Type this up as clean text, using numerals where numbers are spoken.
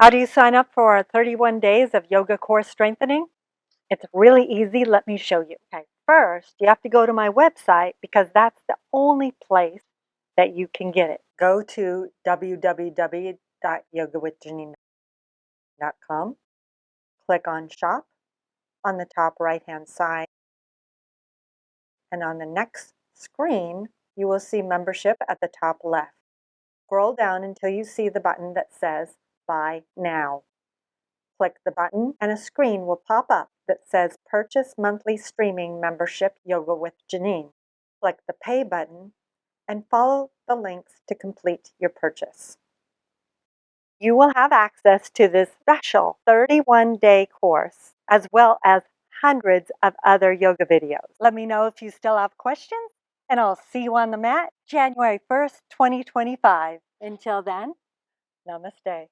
How do you sign up for 31 days of yoga core strengthening? It's really easy. Let me show you. Okay, first, you have to go to my website because that's the only place that you can get it. Go to www.yogawithgenene.com. Click on Shop on the top right-hand side. And on the next screen, you will see Membership at the top left. Scroll down until you see the button that says Buy Now. Click the button and a screen will pop up that says Purchase Monthly Streaming Membership Yoga with Genene. Click the Pay button and follow the links to complete your purchase. You will have access to this special 31-day course as well as hundreds of other yoga videos. Let me know if you still have questions, and I'll see you on the mat January 1st, 2025. Until then, namaste.